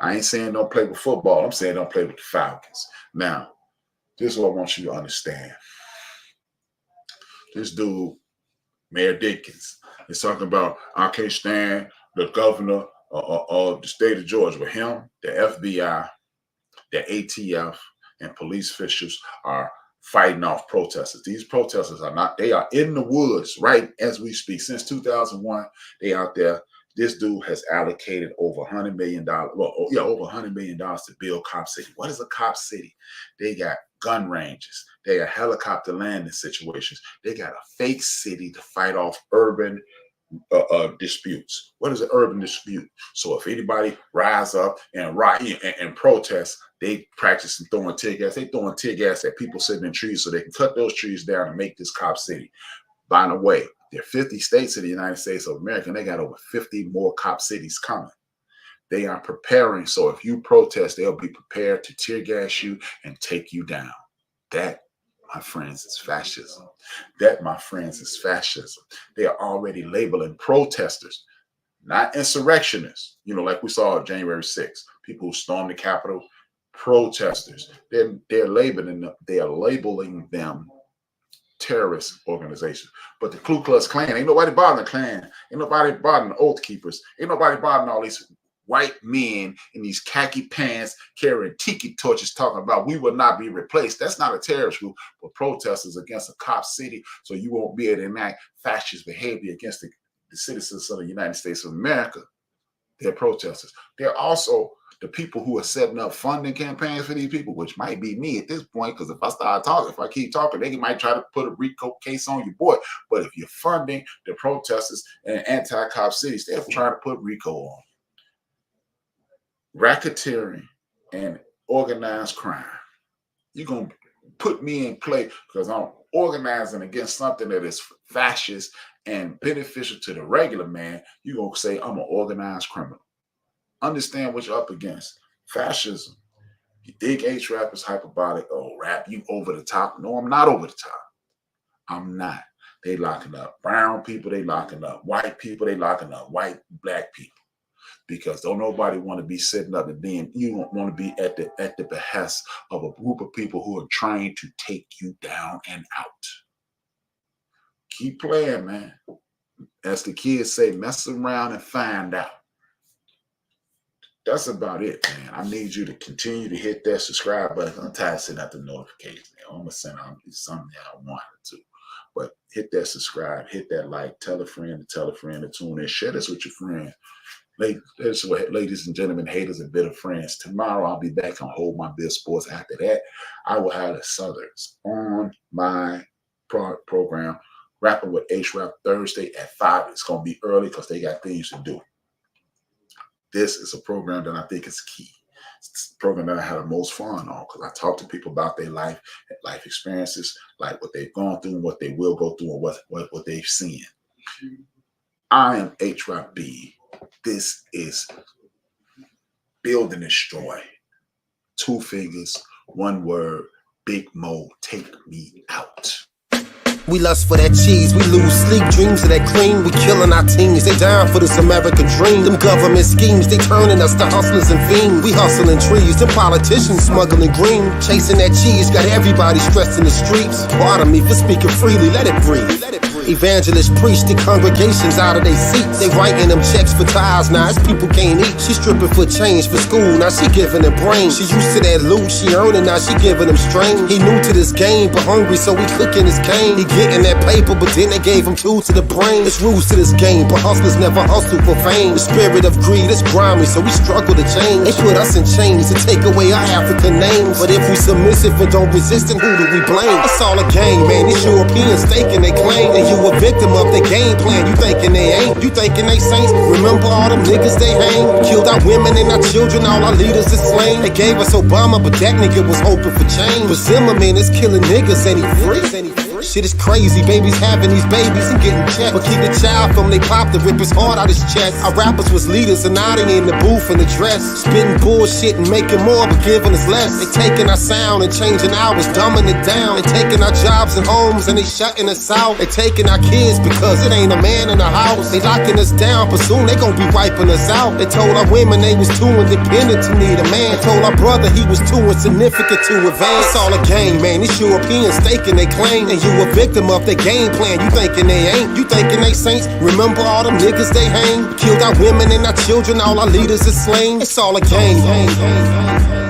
I ain't saying don't play with football. I'm saying don't play with the Falcons. Now, this is what I want you to understand. This dude, Mayor Dinkins, is talking about, I can't stand the governor of the state of Georgia. With him, the FBI, the ATF, and police officials are fighting off protesters. These protesters are not, they are in the woods right as we speak. Since 2001, they out there. This dude has allocated over $100 million, over $100 million to build Cop City. What is a Cop City? They got gun ranges. They got helicopter landing situations. They got a fake city to fight off urban disputes. What is an urban dispute? So if anybody rise up and riot and protest, they practice throwing tear gas. They throwing tear gas at people sitting in trees so they can cut those trees down and make this Cop City. By the way, there are 50 states in the United States of America, and they got over 50 more Cop Cities coming. They are preparing. So if you protest, they'll be prepared to tear gas you and take you down. That, my friends, is fascism. That, my friends, is fascism. They are already labeling protesters, not insurrectionists, like we saw on January 6th, people who stormed the Capitol, protesters. They're labeling them terrorist organizations. But the Ku Klux Klan, ain't nobody bothering the Klan. Ain't nobody bothering the Oath Keepers. Ain't nobody bothering all these white men in these khaki pants carrying tiki torches talking about we will not be replaced. That's not a terrorist group, but protesters against a Cop City, so you won't be able to enact fascist behavior against the citizens of the United States of America. They're protesters. They're also the people who are setting up funding campaigns for these people, which might be me at this point, because if I keep talking, they might try to put a RICO case on your boy. But if you're funding the protesters and anti-cop cities, they're trying to put RICO on. Racketeering and organized crime. You're going to put me in play because I'm organizing against something that is fascist and beneficial to the regular man. You're going to say I'm an organized criminal. Understand what you're up against. Fascism. You think H-Rap is hyperbolic? Oh, Rap, you over the top. No, I'm not over the top. I'm not. They locking up brown people. They locking up white people. They locking up black people. Because don't nobody want to be sitting up and then you don't want to be at the behest of a group of people who are trying to take you down and out. Keep playing, man. As the kids say, mess around and find out. That's about it, man. I need you to continue to hit that subscribe button. I'm tired of sending out the notifications. I'm going to send out something that I wanted to. But hit that subscribe, hit that like, tell a friend to tune in. Share this with your friends. Ladies and gentlemen, haters and bitter friends. Tomorrow I'll be back on Hold My Beer Sports. After that, I will have the Southerns on my program, Rapping with H-Rap Thursday at 5. It's going to be early because they got things to do. This is a program that I think is key. It's the program that I had the most fun on because I talk to people about their life experiences, like what they've gone through and what they will go through and what they've seen. I am H-Rap B. This is Build and Destroy. 2 fingers, 1 word, Big Mo, take me out. We lust for that cheese, we lose sleep, dreams of that cream. We killing our teens, they dying for this American dream. Them government schemes, they turning us to hustlers and fiends. We hustling trees, them politicians smuggling green. Chasing that cheese, got everybody stressed in the streets. Pardon me for speaking freely, let it breathe. Evangelists preach the congregations out of their seats. They writing them checks for tithes, now it's people can't eat. She stripping for change for school, now she giving them brain. She used to that loot, she earning, now she giving them strain. He new to this game, but hungry, so he cooking his cane. He getting that paper, but then they gave him 2 to the brain. It's rules to this game, but hustlers never hustle for fame. The spirit of greed is grimy, so we struggle to change. They put us in chains to take away our African names. But if we submissive and don't resist, then who do we blame? It's all a game, man. These Europeans staking they claim. And you a victim of their game plan. You thinking they ain't? You thinking they saints? Remember all them niggas they hang? Killed our women and our children, all our leaders is slain. They gave us Obama, but that nigga was hoping for change. But Zimmerman is killing niggas and he free. Shit is crazy, babies having these babies and getting checked. But keep the child from they pop to rip his heart out his chest. Our rappers was leaders and now they in the booth and the dress. Spitting bullshit and making more but giving us less. They taking our sound and changing ours, dumbing it down. They taking our jobs and homes and they shutting us out. They taking our kids because it ain't a man in the house. They locking us down, but soon they gon' be wiping us out. They told our women they was too independent to need a man. They told our brother he was too insignificant to advance. It's all a game, man. These Europeans staking they claim. And you a victim of their game plan. You thinking they ain't, you thinking they saints. Remember all them niggas they hang? Killed our women and our children, all our leaders is slain. It's all a game.